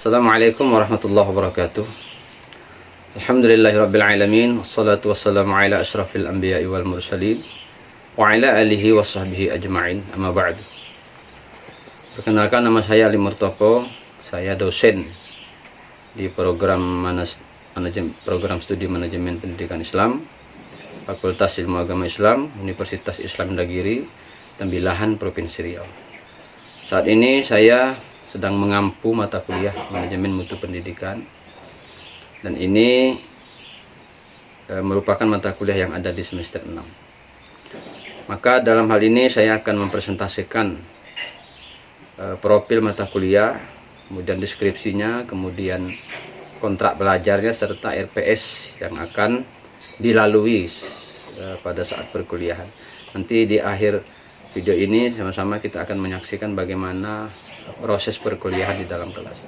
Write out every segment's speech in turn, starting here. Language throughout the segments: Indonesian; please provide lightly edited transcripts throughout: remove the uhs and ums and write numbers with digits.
Assalamualaikum warahmatullahi wabarakatuh. Alhamdulillahirabbil alamin wassalatu wassalamu ala asyrafil anbiya'i wal mursalin wa ala alihi washabbihi ajma'in. Amma ba'du. Perkenalkan, nama saya Ali Murtoko. Saya dosen di program studi manajemen pendidikan Islam, Fakultas Ilmu Agama Islam, Universitas Islam Indagiri, Tembilahan, Provinsi Riau. Saat ini saya sedang mengampu mata kuliah manajemen mutu pendidikan, dan ini merupakan mata kuliah yang ada di semester 6. Maka dalam hal ini saya akan mempresentasikan profil mata kuliah, kemudian deskripsinya, kemudian kontrak belajarnya, serta RPS yang akan dilalui pada saat perkuliahan. Nanti di akhir video ini sama-sama kita akan menyaksikan bagaimana proses perkuliahan di dalam kelas.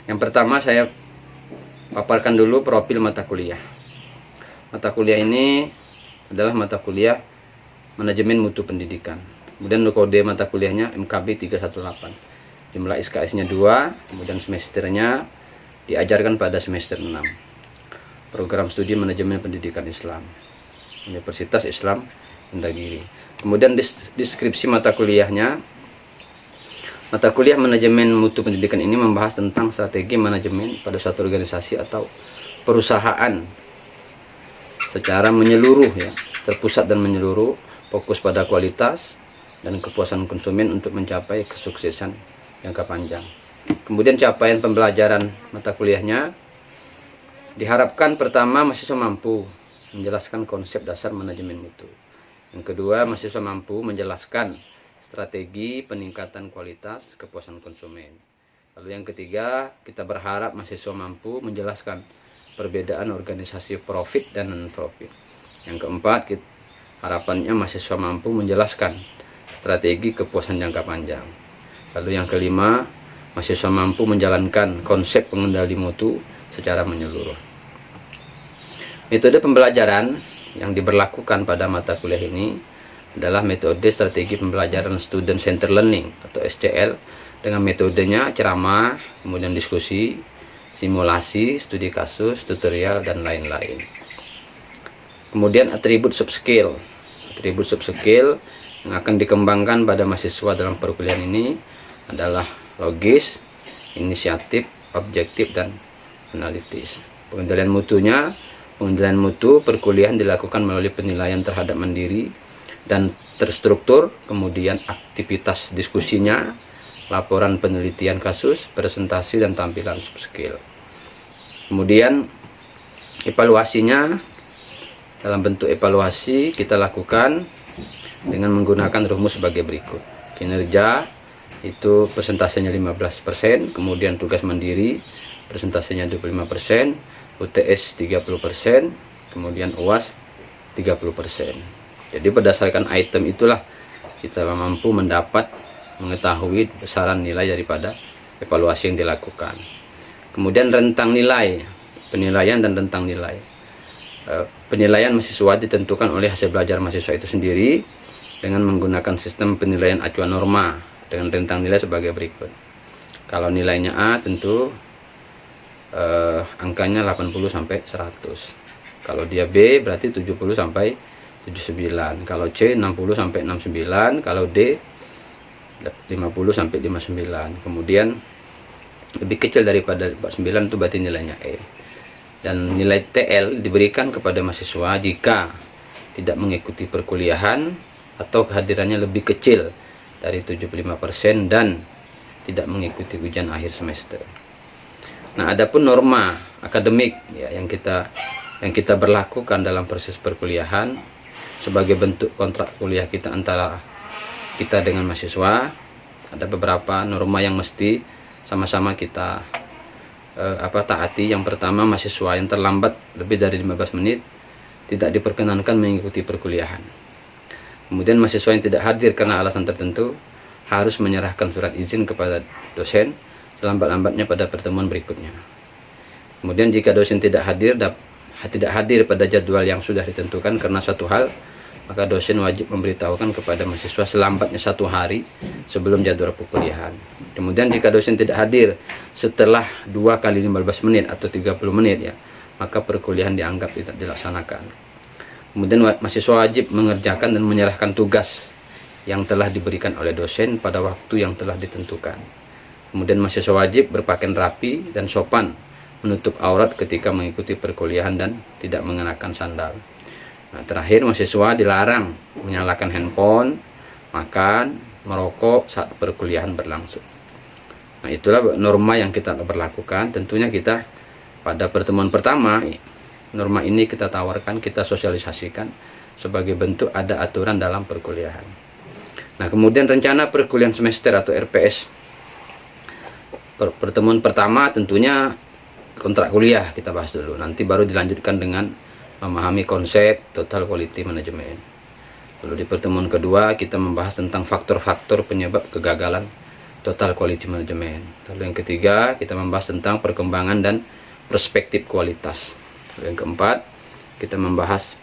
Yang pertama, saya paparkan dulu profil mata kuliah. Mata kuliah ini adalah mata kuliah manajemen mutu pendidikan. Kemudian kode mata kuliahnya MKB 318. Jumlah SKS-nya 2, kemudian semesternya diajarkan pada semester 6. Program studi manajemen pendidikan Islam, Universitas Islam Indagiri. Kemudian deskripsi mata kuliahnya. Mata kuliah manajemen mutu pendidikan ini membahas tentang strategi manajemen pada suatu organisasi atau perusahaan secara menyeluruh, ya, terpusat dan menyeluruh, fokus pada kualitas dan kepuasan konsumen untuk mencapai kesuksesan jangka panjang. Kemudian capaian pembelajaran mata kuliahnya diharapkan pertama mahasiswa mampu menjelaskan konsep dasar manajemen mutu. Yang kedua, mahasiswa mampu menjelaskan strategi peningkatan kualitas kepuasan konsumen. Lalu yang ketiga, kita berharap mahasiswa mampu menjelaskan perbedaan organisasi profit dan non-profit. Yang keempat, harapannya mahasiswa mampu menjelaskan strategi kepuasan jangka panjang. Lalu yang kelima, mahasiswa mampu menjalankan konsep pengendali mutu secara menyeluruh. Metode pembelajaran yang diberlakukan pada mata kuliah ini adalah metode strategi pembelajaran Student Center Learning atau SCL, dengan metodenya ceramah, kemudian diskusi, simulasi, studi kasus, tutorial, dan lain-lain. Kemudian atribut soft skill. Atribut soft skill yang akan dikembangkan pada mahasiswa dalam perkuliahan ini adalah logis, inisiatif, objektif, dan analitis. Pengendalian mutu perkuliahan dilakukan melalui penilaian terhadap mandiri dan terstruktur, kemudian aktivitas diskusinya, laporan penelitian kasus, presentasi, dan tampilan soft skill. Kemudian evaluasinya, dalam bentuk evaluasi kita lakukan dengan menggunakan rumus sebagai berikut. Kinerja itu persentasenya 15%, kemudian tugas mandiri persentasenya 25%, UTS 30%, kemudian UAS 30%. Jadi berdasarkan item itulah kita mampu mengetahui besaran nilai daripada evaluasi yang dilakukan. Kemudian rentang nilai, penilaian dan rentang nilai. Penilaian mahasiswa ditentukan oleh hasil belajar mahasiswa itu sendiri dengan menggunakan sistem penilaian acuan norma dengan rentang nilai sebagai berikut. Kalau nilainya A, tentu angkanya 80 sampai 100. Kalau dia B berarti 70 sampai 79, kalau C 60 sampai 69, kalau D 50 sampai 59. Kemudian lebih kecil daripada 49 itu berarti nilainya E. Dan nilai TL diberikan kepada mahasiswa jika tidak mengikuti perkuliahan atau kehadirannya lebih kecil dari 75% dan tidak mengikuti ujian akhir semester. Nah, adapun norma akademik, ya, yang kita berlakukan dalam proses perkuliahan sebagai bentuk kontrak kuliah kita antara kita dengan mahasiswa, ada beberapa norma yang mesti sama-sama kita taati. Yang pertama, mahasiswa yang terlambat lebih dari 15 menit tidak diperkenankan mengikuti perkuliahan. Kemudian mahasiswa yang tidak hadir karena alasan tertentu harus menyerahkan surat izin kepada dosen selambat-lambatnya pada pertemuan berikutnya. Kemudian jika dosen tidak hadir pada jadwal yang sudah ditentukan karena suatu hal, maka dosen wajib memberitahukan kepada mahasiswa selambatnya 1 hari sebelum jadwal perkuliahan. Kemudian jika dosen tidak hadir setelah 2 kali 15 menit atau 30 menit ya, maka perkuliahan dianggap tidak dilaksanakan. Kemudian mahasiswa wajib mengerjakan dan menyerahkan tugas yang telah diberikan oleh dosen pada waktu yang telah ditentukan. Kemudian mahasiswa wajib berpakaian rapi dan sopan, menutup aurat ketika mengikuti perkuliahan dan tidak mengenakan sandal. Nah, terakhir mahasiswa dilarang menyalakan handphone, makan, merokok saat perkuliahan berlangsung. Nah, itulah norma yang kita berlakukan. Tentunya kita pada pertemuan pertama, norma ini kita tawarkan, kita sosialisasikan sebagai bentuk ada aturan dalam perkuliahan. Nah, kemudian rencana perkuliahan semester atau RPS. Pertemuan pertama tentunya kontrak kuliah kita bahas dulu. Nanti baru dilanjutkan dengan memahami konsep total quality management. Lalu di pertemuan kedua kita membahas tentang faktor-faktor penyebab kegagalan total quality management. Lalu yang ketiga kita membahas tentang perkembangan dan perspektif kualitas. Lalu yang keempat kita membahas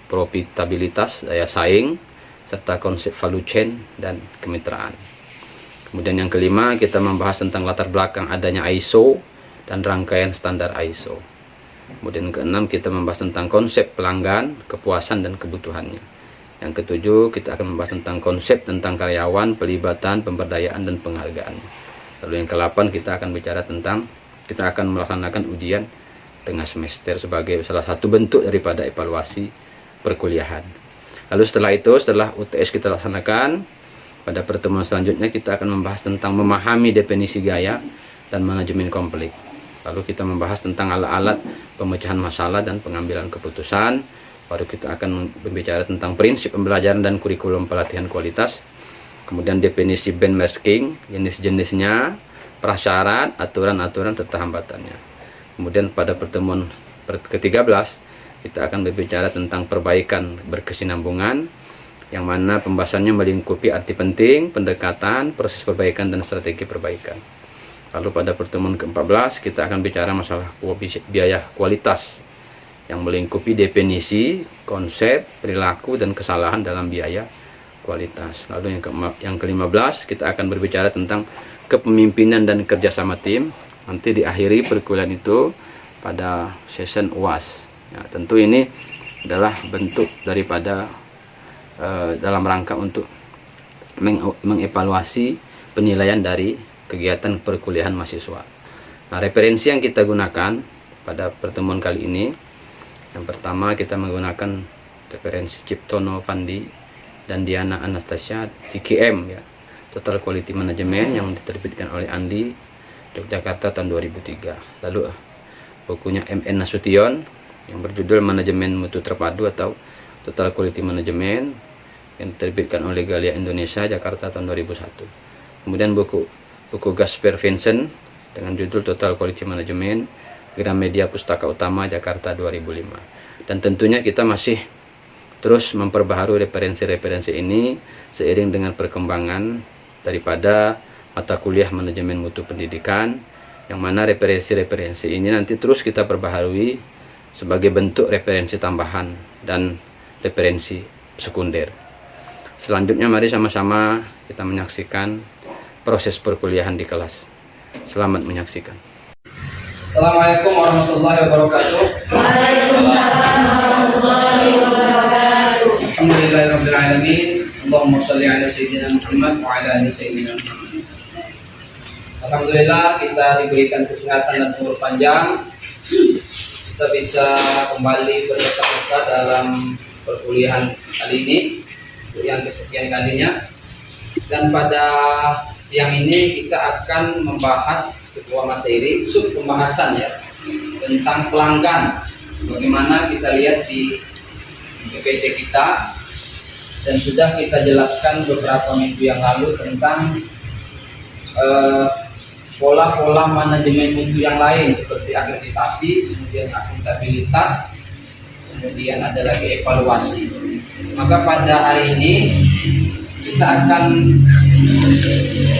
profitabilitas, daya saing, serta konsep value chain dan kemitraan. Kemudian yang kelima kita membahas tentang latar belakang adanya ISO dan rangkaian standar ISO. Kemudian keenam kita membahas tentang konsep pelanggan, kepuasan dan kebutuhannya. Yang ketujuh kita akan membahas tentang konsep tentang karyawan, pelibatan, pemberdayaan dan penghargaan. Lalu yang ke-8 kita akan bicara tentang kita akan melaksanakan ujian tengah semester sebagai salah satu bentuk daripada evaluasi perkuliahan. Lalu setelah itu, setelah UTS kita laksanakan, pada pertemuan selanjutnya kita akan membahas tentang memahami definisi gaya dan manajemen konflik. Lalu kita membahas tentang alat-alat pemecahan masalah dan pengambilan keputusan. Baru kita akan berbicara tentang prinsip pembelajaran dan kurikulum pelatihan kualitas. Kemudian definisi benchmarking, jenis-jenisnya, prasyarat, aturan-aturan serta hambatannya. Kemudian pada pertemuan ke-13 kita akan berbicara tentang perbaikan berkesinambungan, yang mana pembahasannya melingkupi arti penting, pendekatan, proses perbaikan dan strategi perbaikan. Lalu pada pertemuan ke-14 kita akan bicara masalah biaya kualitas yang melingkupi definisi, konsep, perilaku dan kesalahan dalam biaya kualitas. Lalu yang ke-15 kita akan berbicara tentang kepemimpinan dan kerjasama tim. Nanti diakhiri perkuliahan itu pada session UAS. Ya, tentu ini adalah bentuk daripada dalam rangka untuk mengevaluasi penilaian dari kegiatan perkuliahan mahasiswa. Nah, referensi yang kita gunakan pada pertemuan kali ini, yang pertama kita menggunakan referensi Ciptono Pandi dan Diana Anastasia TQM ya, Total Quality Management, yang diterbitkan oleh Andi Yogyakarta tahun 2003. Lalu bukunya MN Nasution yang berjudul Manajemen Mutu Terpadu atau Total Quality Management yang diterbitkan oleh Galia Indonesia Jakarta tahun 2001. Kemudian buku Gasper Vincent dengan judul Total Quality Management, Gramedia Pustaka Utama Jakarta 2005. Dan tentunya kita masih terus memperbaharui referensi-referensi ini seiring dengan perkembangan daripada mata kuliah manajemen mutu pendidikan, yang mana referensi-referensi ini nanti terus kita perbaharui sebagai bentuk referensi tambahan dan referensi sekunder. Selanjutnya mari sama-sama kita menyaksikan proses perkuliahan di kelas. Selamat menyaksikan. Assalamualaikum warahmatullahi wabarakatuh. Waalaikumsalam warahmatullahi wabarakatuh. Alhamdulillahirabbil alamin. Allahumma shalli ala sayyidina Muhammad wa ala ali sayyidina Muhammad. Alhamdulillah kita diberikan kesehatan dan umur panjang. Kita bisa kembali bertatap dalam perkuliahan kali ini, yang kesekian kalinya. Dan pada siang ini kita akan membahas sebuah materi sub pembahasan ya, tentang pelanggan. Bagaimana kita lihat di PPT kita, dan sudah kita jelaskan beberapa minggu yang lalu tentang pola-pola manajemen mutu yang lain seperti akreditasi, kemudian akuntabilitas, kemudian ada lagi evaluasi. Maka pada hari ini kita akan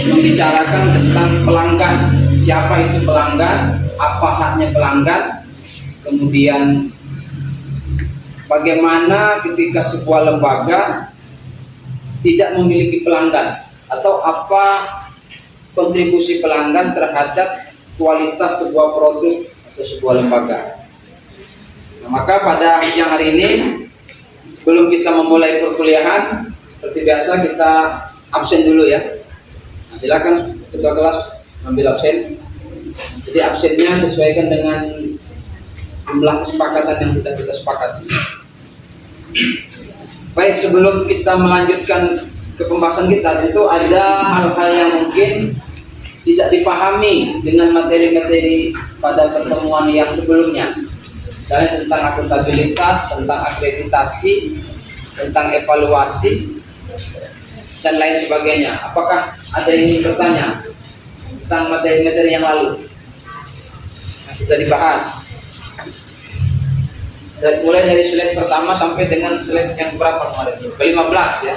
membicarakan tentang pelanggan. Siapa itu pelanggan, apa haknya pelanggan, kemudian bagaimana ketika sebuah lembaga tidak memiliki pelanggan, atau apa kontribusi pelanggan terhadap kualitas sebuah produk atau sebuah lembaga. Nah, maka pada siang hari ini, sebelum kita memulai perkuliahan, seperti biasa kita absen dulu ya. Nah, silakan ketua kelas ambil absen. Jadi absennya sesuaikan dengan jumlah kesepakatan yang sudah kita sepakati. Baik, sebelum kita melanjutkan ke pembahasan kita, tentu ada hal-hal yang mungkin tidak dipahami dengan materi-materi pada pertemuan yang sebelumnya. Misalnya tentang akuntabilitas, tentang akreditasi, tentang evaluasi, dan lain sebagainya. Apakah ada yang ingin bertanya tentang materi-materi yang lalu? Nah, sudah dibahas. Dan mulai dari slide pertama sampai dengan slide yang berapa kemarin? Ke-15 ya.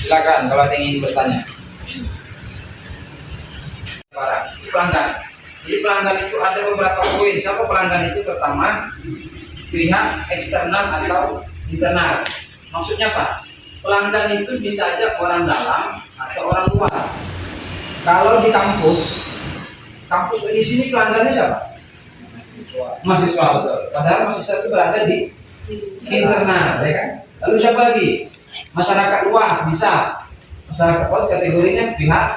Silakan kalau ada yang ingin bertanya. Pelanggan. Jadi pelanggan itu ada beberapa poin. Siapa pelanggan itu? Pertama, pihak eksternal atau internal. Maksudnya apa? Pelanggan itu bisa aja orang dalam atau orang luar. Kalau di kampus di sini pelanggannya siapa? Mahasiswa, betul. Padahal mahasiswa itu berada di internal, ya kan? Lalu siapa lagi? Masyarakat luas bisa. Masyarakat luas kategorinya pihak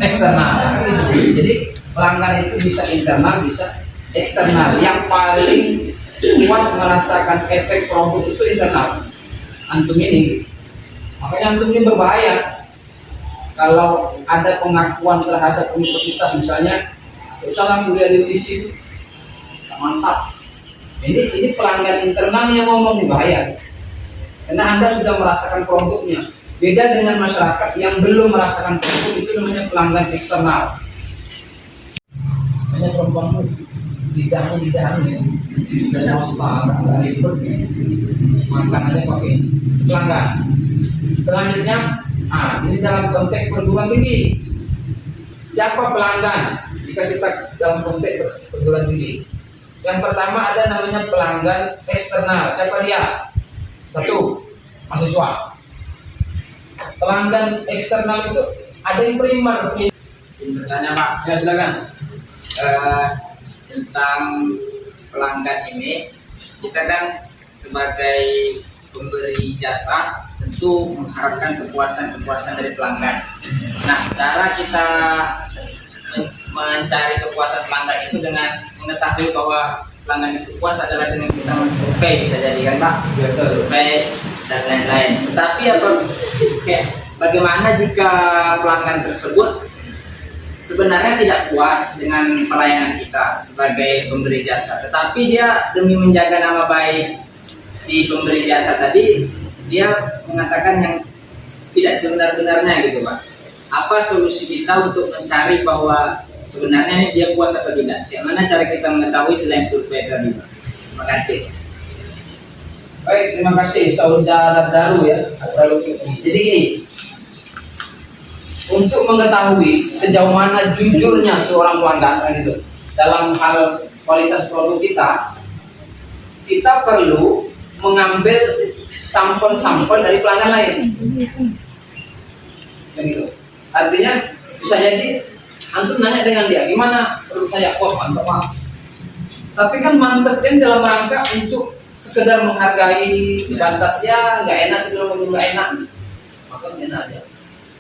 eksternal. Jadi pelanggan itu bisa internal, bisa eksternal. Yang paling kuat merasakan efek produk itu internal. Antum ini, makanya antum ini berbahaya. Kalau ada pengakuan terhadap universitas misalnya, salah kuliah di UTC, mantap. Ini pelanggan internal yang ngomong bahaya. Karena Anda sudah merasakan produknya. Beda dengan masyarakat yang belum merasakan produk, itu namanya pelanggan eksternal. Banyak perempuan lidahnya ya. Lidahnya masuk ribet. Makan aja pakai pelanggan. Selanjutnya, ini dalam konteks perguruan tinggi. Siapa pelanggan jika kita dalam konteks perguruan tinggi? Yang pertama ada namanya pelanggan eksternal. Siapa dia? Satu, mahasiswa. Pelanggan eksternal itu ada yang primer. Bertanya Pak, Ya silakan. Tentang pelanggan ini, kita kan sebagai pemberi jasa tentu mengharapkan kepuasan dari pelanggan. Nah, cara kita mencari kepuasan pelanggan itu dengan mengetahui bahwa pelanggan itu puas adalah dengan kita survei, bisa jadi kan Pak? Survei dan lain-lain. Tetapi bagaimana jika pelanggan tersebut sebenarnya tidak puas dengan pelayanan kita sebagai pemberi jasa, tetapi dia demi menjaga nama baik si pemberi jasa tadi, dia mengatakan yang tidak sebenar-benarnya gitu Pak. Apa solusi kita untuk mencari bahwa sebenarnya dia puas atau tidak? Bagaimana cara kita mengetahui selain survei tadi Pak? Terima kasih. Baik, terima kasih saudara Daru ya, atau Fikri. Jadi gini, untuk mengetahui sejauh mana jujurnya seorang pelanggan kan gitu dalam hal kualitas produk kita perlu mengambil sampel-sampel dari pelanggan lain. Begitu. Artinya bisa jadi antum nanya dengan dia, gimana produk saya? Wah mantap Pak. Tapi kan mantepnya dalam rangka untuk sekedar menghargai sebatas ya nggak enak sebelum nggak enak. Maka enak aja.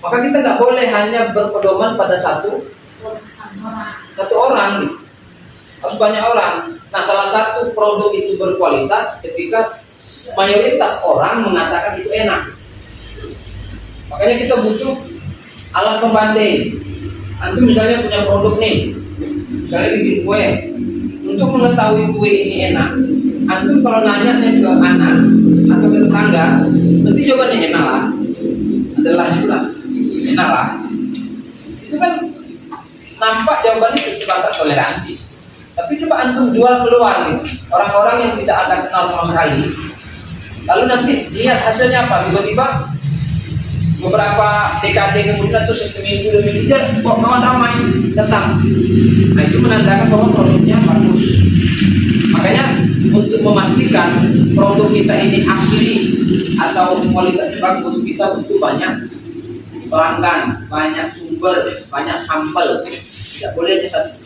Maka kita nggak boleh hanya berpedoman pada satu orang gitu. Harus banyak orang. Nah, salah satu produk itu berkualitas ketika mayoritas orang mengatakan itu enak. Makanya kita butuh alat pembanding. Antum misalnya punya produk nih, misalnya bikin kue. Untuk mengetahui kue ini enak, antum kalau nanya ke anak atau ke tetangga, mesti jawabannya enak lah. Adalah juga enak lah. Itu kan nampak jawabannya sebatas toleransi. Tapi coba antum jual keluar gitu, orang-orang yang tidak ada kenal sama sekali. Lalu nanti lihat hasilnya apa? Tiba-tiba beberapa dekade kemudian atau seminggu dua minggu kok kawan ramai datang. Nah itu menandakan bahwa produknya bagus. Makanya untuk memastikan produk kita ini asli atau kualitasnya bagus, kita butuh banyak pelanggan, banyak sumber, banyak sampel. Tidak boleh hanya satu.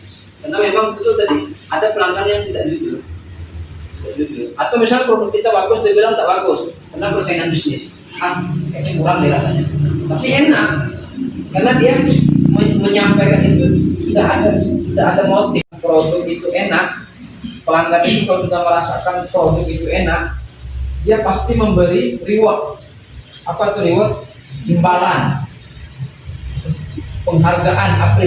Karena memang betul tadi ada pelanggan yang tidak jujur. Atau misalnya produk kita bagus, dia bilang tak bagus karena persaingan bisnis. Kayaknya kurang deh rasanya. Tapi enak karena dia menyampaikan itu sudah ada motif. Produk itu enak. Pelanggan itu kalau sudah merasakan produk itu enak, dia pasti memberi reward. Apa itu reward? Imbalan, penghargaan, apresiasi.